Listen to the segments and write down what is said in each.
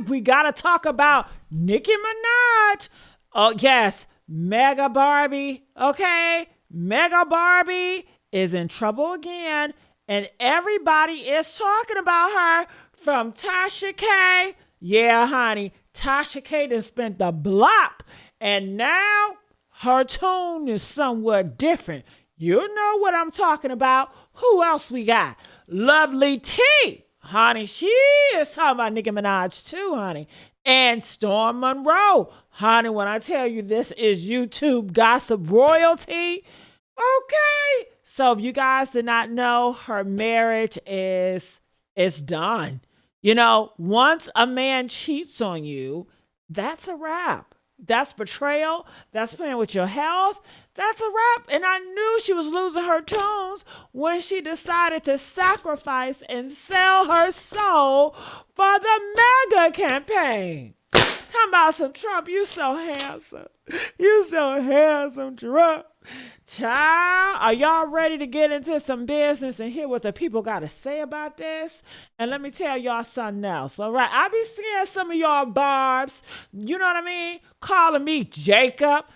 we got to talk about Nicki Minaj. Oh, yes, Mega Barbie. Okay, Mega Barbie is in trouble again. And everybody is talking about her from Tasha K. Yeah, honey, Tasha K done spent the block. And now her tune is somewhat different. You know what I'm talking about. Who else we got? Lovely T. Honey, she is talking about Nicki Minaj too, honey. And Storm Monroe. Honey, when I tell you this is YouTube gossip royalty, okay. So if you guys did not know, her marriage is done. You know, once a man cheats on you, that's a wrap. That's betrayal. That's playing with your health. That's a wrap. And I knew she was losing her tones when she decided to sacrifice and sell her soul for the MAGA campaign. Talking about some Trump. You so handsome. You so handsome, Trump. Child, are y'all ready to get into some business and hear what the people got to say about this? And let me tell y'all something else, all right? I be seeing some of y'all barbs, you know what I mean, calling me Jacob.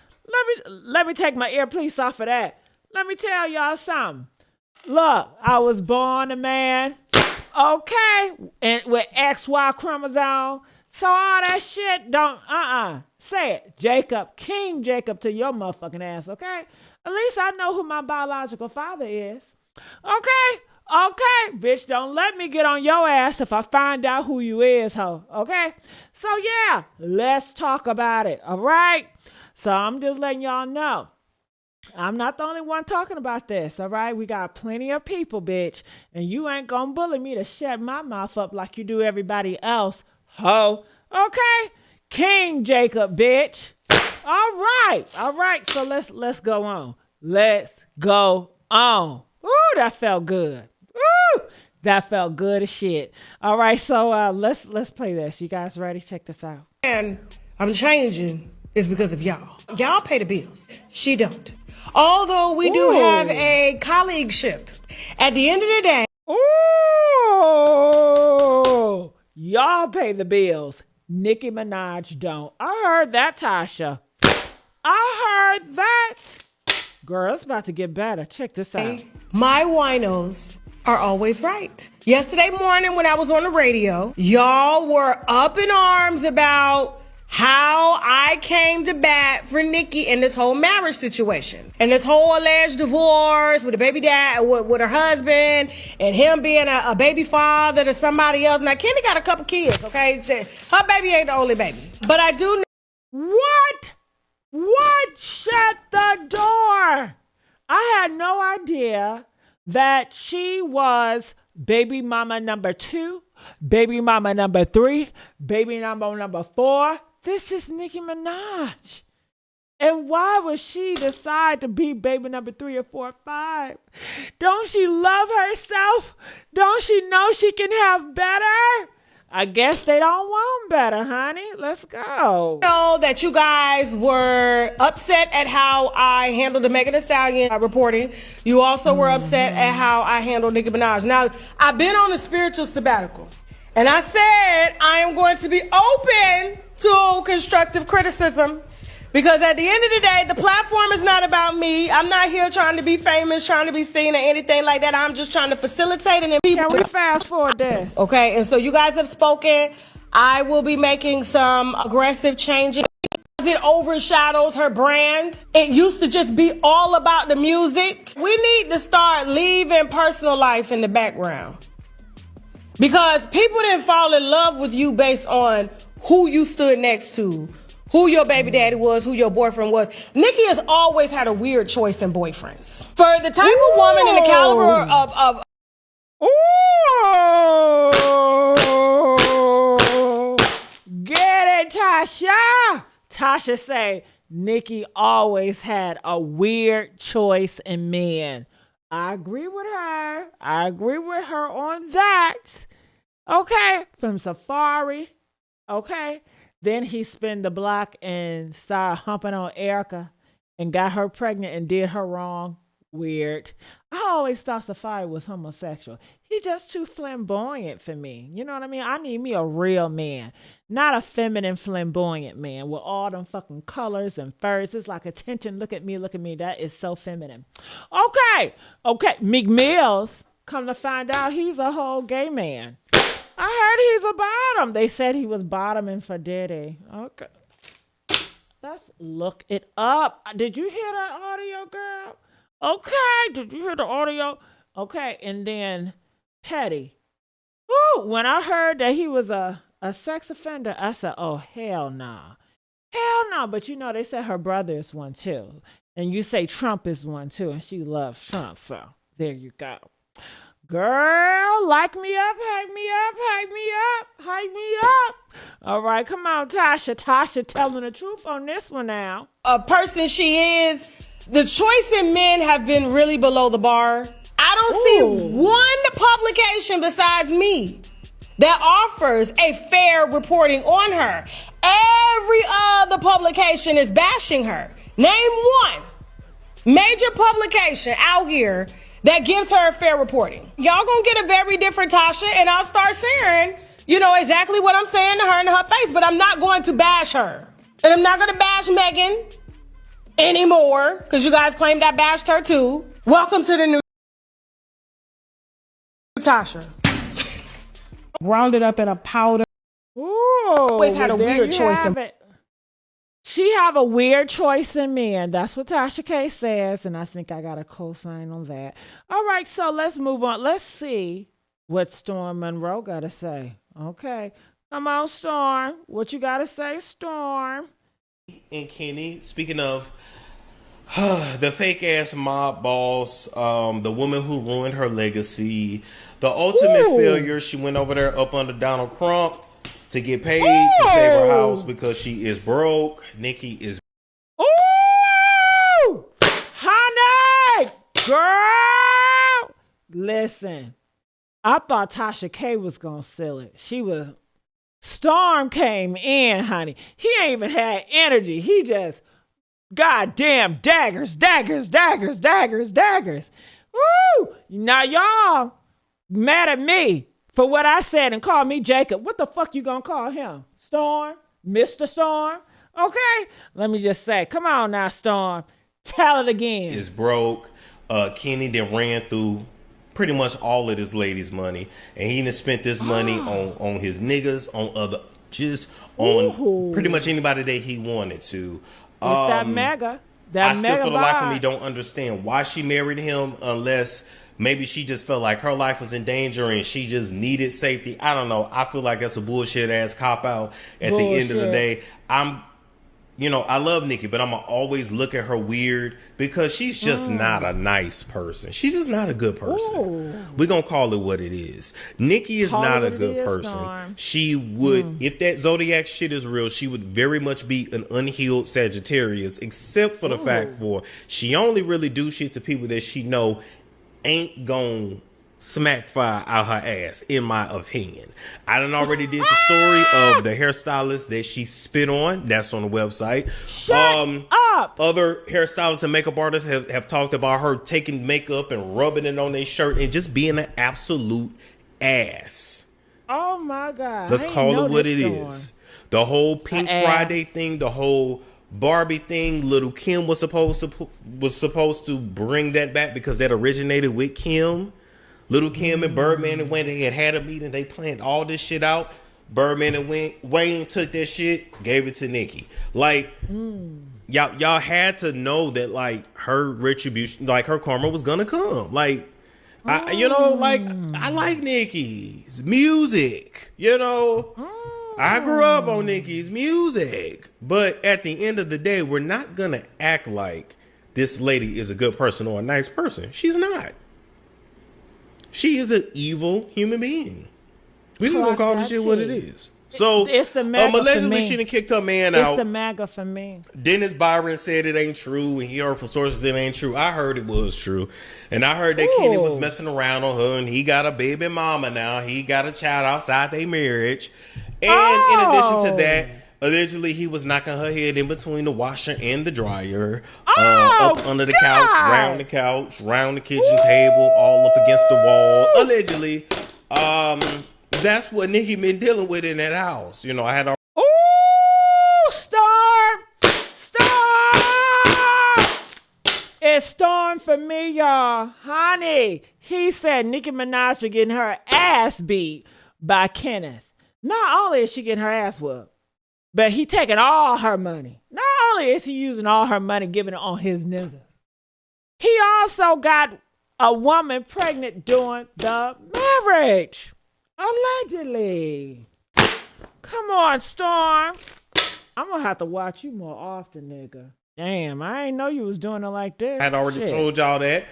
Let me take my earpiece off of that. Let me tell y'all something. Look, I was born a man, okay, and with XY chromosome. So all that shit don't, say it. Jacob, King Jacob to your motherfucking ass, okay? At least I know who my biological father is. Okay, bitch, don't let me get on your ass if I find out who you is, ho, okay? So yeah, let's talk about it, all right? So I'm just letting y'all know. I'm not the only one talking about this, all right? We got plenty of people, bitch, and you ain't gonna bully me to shut my mouth up like you do everybody else, ho, okay? King Jacob, bitch. All right. So let's go on. Let's go on. Ooh, that felt good. Ooh, that felt good as shit. All right, so let's play this. You guys ready? Check this out. And I'm changing is because of y'all. Y'all pay the bills. She don't. Although we do have a colleagueship. At the end of the day. Ooh, y'all pay the bills. Nicki Minaj don't. I heard that, Tasha. I heard that. Girl, it's about to get better. Check this out. My winos are always right. Yesterday morning when I was on the radio, y'all were up in arms about how I came to bat for Nicki in this whole marriage situation. And this whole alleged divorce with a baby dad, with her husband, and him being a baby father to somebody else. Now, Kenny got a couple kids, okay? Her baby ain't the only baby. But I do know. What? Shut the door. I had no idea that she was baby mama number 2, baby mama number 3, baby number 4. This is Nicki Minaj. And why would she decide to be baby number 3 or 4 or 5? Don't she love herself? Don't she know she can have better? I guess they don't want better, honey. Let's go. Know that you guys were upset at how I handled the Megan Thee Stallion reporting. You also were upset at how I handled Nicki Minaj. Now, I've been on a spiritual sabbatical, and I said I am going to be open to constructive criticism. Because at the end of the day, the platform is not about me. I'm not here trying to be famous, trying to be seen or anything like that. I'm just trying to facilitate and Can we fast forward this? Okay, and so you guys have spoken. I will be making some aggressive changes. It overshadows her brand. It used to just be all about the music. We need to start leaving personal life in the background. Because people didn't fall in love with you based on who you stood next to, who your baby daddy was, who your boyfriend was. Nicki has always had a weird choice in boyfriends. For the type of woman and the caliber of Get it, Tasha. Tasha say Nicki always had a weird choice in men. I agree with her. I agree with her on that. Okay, from Safari. Okay. Then he spun the block and started humping on Erica and got her pregnant and did her wrong Weird. I always thought Safari was homosexual. He just too flamboyant for me. You know what I mean? I need me a real man, not a feminine flamboyant man with all them fucking colors and furs. It's like attention. Look at me. Look at me. That is so feminine. Okay. Okay. Meek Mills. Come to find out, he's a whole gay man. I heard he's a bottom. They said he was bottoming for Diddy. Okay. Let's look it up. Did you hear that audio, girl? Okay. Did you hear the audio? Okay. And then Petty. Ooh, when I heard that he was a sex offender, I said, oh, hell nah. Hell no. But you know, they said her brother is one too. And you say Trump is one too. And she loves Trump. So there you go. Girl, like me up, hype me up, hype me up, hype me up. All right, come on, Tasha. Tasha telling the truth on this one now. A person she is, the choice in men have been really below the bar. I don't see one publication besides me that offers a fair reporting on her. Every other publication is bashing her. Name one major publication out here that gives her a fair reporting. Y'all gonna get a very different Tasha, and I'll start sharing, exactly what I'm saying to her in her face, but I'm not going to bash her. And I'm not gonna bash Megan anymore, because you guys claimed I bashed her too. Welcome to the new Tasha. Grounded up in a powder. Ooh, Always had a weird choice. She have a weird choice in men. That's what Tasha K says, and I think I got a cosign on that. All right, so let's move on. Let's see what Storm Monroe got to say. Okay, come on, Storm. What you got to say, Storm? And Kenny, speaking of the fake ass mob boss, the woman who ruined her legacy, the ultimate failure. She went over there up under Donald Trump to get paid to save her house because she is broke. Nicki is. Ooh! Honey! Girl! Listen, I thought Tasha K was going to seal it. Storm came in, honey. He ain't even had energy. He just, goddamn, daggers. Woo! Now y'all mad at me for what I said and called me Jacob. What the fuck you gonna call him? Storm? Mr. Storm? Okay? Let me just say, come on now, Storm. Tell it again. Is broke. Kenny then ran through pretty much all of this lady's money. And he done spent this money on his niggas, on pretty much anybody that he wanted to. It's that mega. I still for the life of me don't understand why she married him unless maybe she just felt like her life was in danger and she just needed safety. I don't know. I feel like that's a bullshit ass cop out at the end of the day. I love Nicki, but I'm going to always look at her weird because she's just not a nice person. She's just not a good person. We're going to call it what it is. Nicki is not a good person. Storm. She would, if that Zodiac shit is real, she would very much be an unhealed Sagittarius, except for the fact for she only really do shit to people that she know ain't gon' smack fire out her ass, in my opinion. I done already did the story of the hairstylist that she spit on. That's on the website. Shut up. Other hairstylists and makeup artists have talked about her taking makeup and rubbing it on their shirt and just being an absolute ass. Oh my God. Let's call it what it is. The whole Pink Friday thing, the whole Barbie thing, Little Kim was supposed to bring that back because that originated with Kim. Little Kim and Birdman and Wayne, they had a meeting. They planned all this shit out. Birdman and Wayne took that shit, gave it to Nicki. Like, y'all had to know that, like, her retribution, like, her karma was gonna come. Like, I like Nicki's music. I grew up on Nicki's music. But at the end of the day, we're not gonna act like this lady is a good person or a nice person. She's not. She is an evil human being. We just gonna call this shit what it is. So it's the MAGA allegedly she done kicked her man out. It's the MAGA for me. Dennis Byron said it ain't true, and he heard from sources it ain't true. I heard it was true, and I heard that Kenny was messing around on her, and he got a baby mama now. He got a child outside their marriage, and in addition to that, Allegedly, he was knocking her head in between the washer and the dryer, Oh, up under the God. couch, round the kitchen table, all up against the wall. Allegedly, that's what Nicki been dealing with in that house. You know, I had a Storm. It's Storm for me, y'all. Honey, he said Nicki Minaj was getting her ass beat by Kenneth. Not only is she getting her ass whooped, but he taking all her money. Not only is he using all her money, giving it on his nigga, he also got a woman pregnant during the marriage. Allegedly. Come on, Storm. I'm going to have to watch you more often, nigga. Damn, I ain't know you was doing it like this. I had already told y'all that.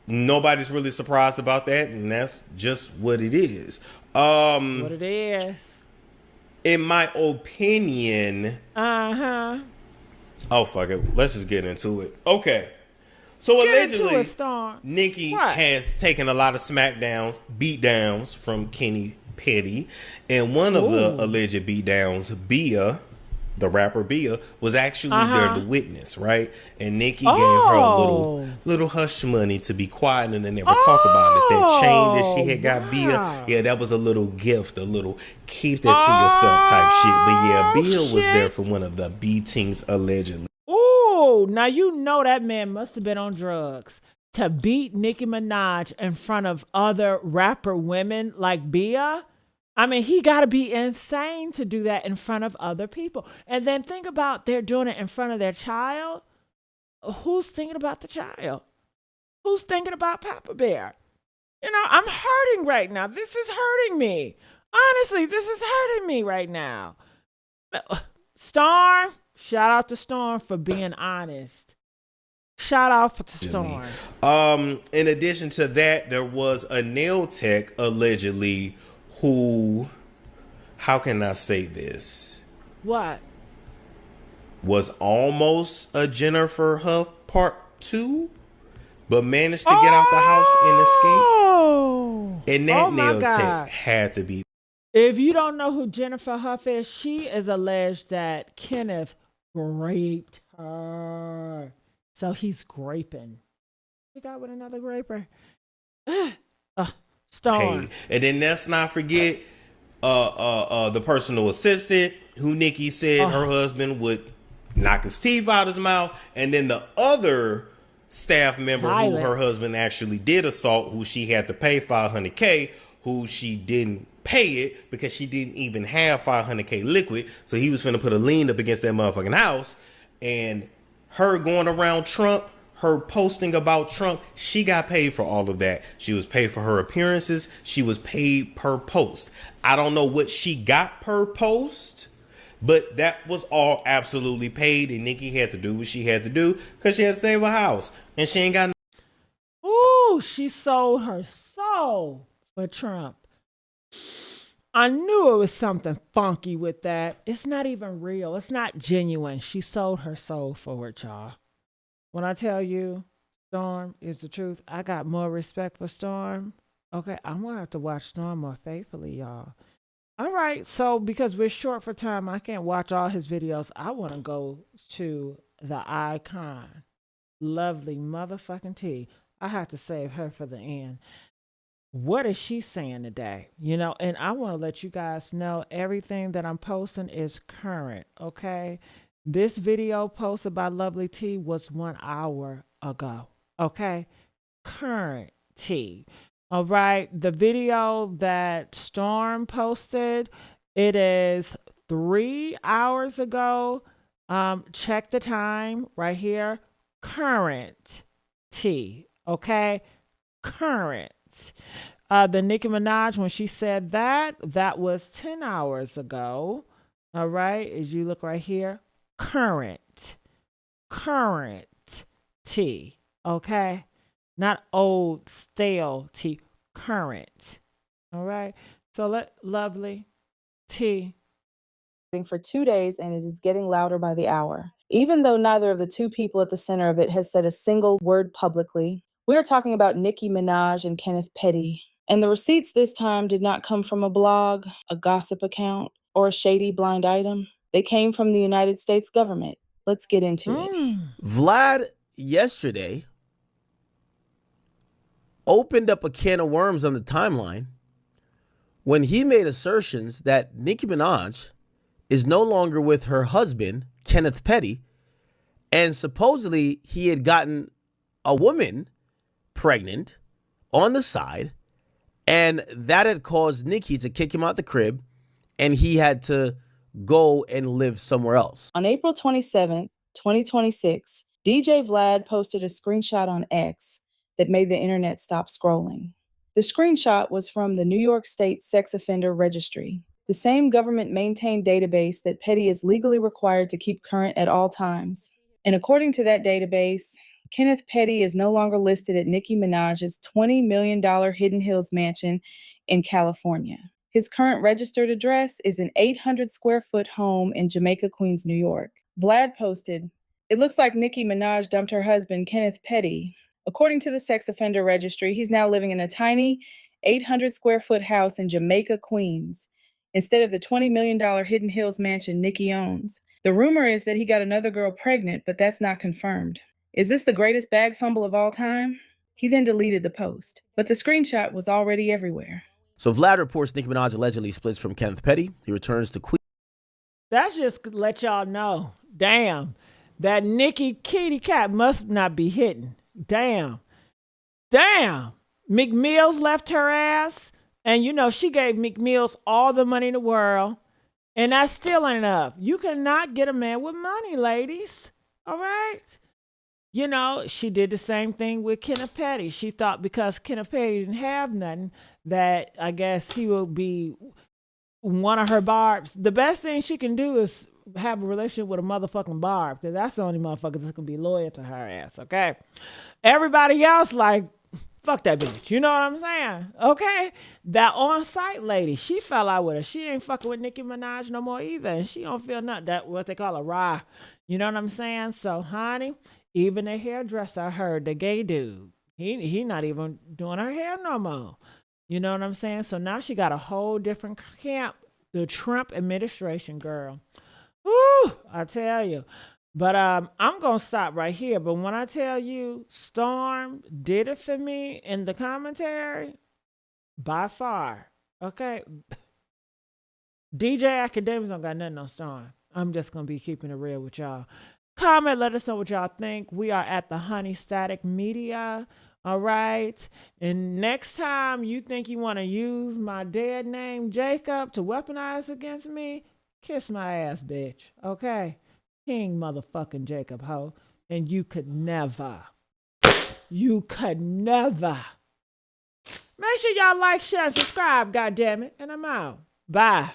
Nobody's really surprised about that, and that's just what it is. What it is. In my opinion. Uh-huh. Oh, fuck it. Let's just get into it. Okay. So allegedly, Nicki has taken a lot of beatdowns from Kenny Petty, and one of the alleged beatdowns, Bia, the rapper Bia, was actually there to witness, right? And Nicki gave her a little hush money to be quiet and then never talk about it. That chain that she had got Bia, yeah, that was a little gift, a little keep that to yourself type shit. But yeah, Bia was there for one of the beatings allegedly. Ooh, now you know that man must have been on drugs to beat Nicki Minaj in front of other rapper women like Bia. I mean, he got to be insane to do that in front of other people. And then think about they're doing it in front of their child. Who's thinking about the child? Who's thinking about Papa Bear? You know, I'm hurting right now. This is hurting me. Honestly, this is hurting me right now. Storm, shout out to Storm for being honest. Shout out to Storm. In addition to that, there was a nail tech allegedly who, how can I say this? What? Was almost a Jennifer Huff part 2, but managed to get out the house and escape. And that nail tech had to be. If you don't know who Jennifer Huff is, she is alleged that Kenneth raped her. So he's graping. He got with another graper. Storm. Hey, and then let's not forget the personal assistant who Nicki said her husband would knock his teeth out his mouth, and then the other staff member who her husband actually did assault, who she had to pay $500K, who she didn't pay it because she didn't even have $500K liquid, so he was finna put a lien up against that motherfucking house. And her going around Trump, her posting about Trump, she got paid for all of that. She was paid for her appearances. She was paid per post. I don't know what she got per post, but that was all absolutely paid, and Nicki had to do what she had to do because she had to save her house, and she ain't got. Ooh, she sold her soul for Trump. I knew it was something funky with that. It's not even real. It's not genuine. She sold her soul for it, y'all. When I tell you Storm is the truth, I got more respect for Storm. Okay, I'm going to have to watch Storm more faithfully, y'all. All right, so because we're short for time, I can't watch all his videos. I want to go to the icon. Lovely motherfucking T. I have to save her for the end. What is she saying today? You know, and I want to let you guys know everything that I'm posting is current, okay? This video posted by Lovely T was 1 hour ago, okay? Current T. All right, the video that Storm posted, it is 3 hours ago. Check the time right here. Current T, okay? Current. The Nicki Minaj, when she said that, that was 10 hours ago. All right, as you look right here, current T, okay? Not old, stale T, current. All right, so let Lovely T. For 2 days, and it is getting louder by the hour. Even though neither of the two people at the center of it has said a single word publicly, we are talking about Nicki Minaj and Kenneth Petty. And the receipts this time did not come from a blog, a gossip account, or a shady blind item. They came from the United States government. Let's get into it. Vlad yesterday opened up a can of worms on the timeline when he made assertions that Nicki Minaj is no longer with her husband, Kenneth Petty, and supposedly he had gotten a woman pregnant on the side, and that had caused Nicki to kick him out the crib, and he had to go and live somewhere else. On April 27th, 2026, DJ Vlad posted a screenshot on X that made the internet stop scrolling. The screenshot was from the New York State Sex Offender Registry, the same government-maintained database that Petty is legally required to keep current at all times. And according to that database, Kenneth Petty is no longer listed at Nicki Minaj's $20 million Hidden Hills mansion in California. His current registered address is an 800-square-foot home in Jamaica, Queens, New York. Vlad posted, "It looks like Nicki Minaj dumped her husband, Kenneth Petty. According to the Sex Offender Registry, he's now living in a tiny 800-square-foot house in Jamaica, Queens, instead of the $20 million Hidden Hills mansion Nicki owns. The rumor is that he got another girl pregnant, but that's not confirmed. Is this the greatest bag fumble of all time?" He then deleted the post, but the screenshot was already everywhere. So Vlad reports Nicki Minaj allegedly splits from Kenneth Petty. He returns to Queens. That's just to let y'all know. Damn. That Nicki kitty cat must not be hitting. Damn. McMills left her ass. And she gave McMills all the money in the world. And that still ain't enough. You cannot get a man with money, ladies. All right? She did the same thing with Kenneth Petty. She thought because Kenneth Petty didn't have nothing, that I guess he will be one of her barbs. The best thing she can do is have a relationship with a motherfucking barb, because that's the only motherfuckers that can be loyal to her ass, okay? Everybody else, like, fuck that bitch. You know what I'm saying? Okay? That on-site lady, she fell out with her. She ain't fucking with Nicki Minaj no more either, and she don't feel nothing. That what they call a rah. You know what I'm saying? So, honey, even the hairdresser, I heard, the gay dude, he not even doing her hair no more. You know what I'm saying? So now she got a whole different camp. The Trump administration, girl. Woo! I tell you. But I'm going to stop right here. But when I tell you Storm did it for me in the commentary, by far. Okay? DJ Academics don't got nothing on Storm. I'm just going to be keeping it real with y'all. Comment, let us know what y'all think. We are at the Honey Static Media. All right. And next time you think you want to use my dead name, Jacob, to weaponize against me, kiss my ass, bitch. Okay? King motherfucking Jacob, ho. And you could never. Make sure y'all like, share, and subscribe, goddammit. And I'm out. Bye.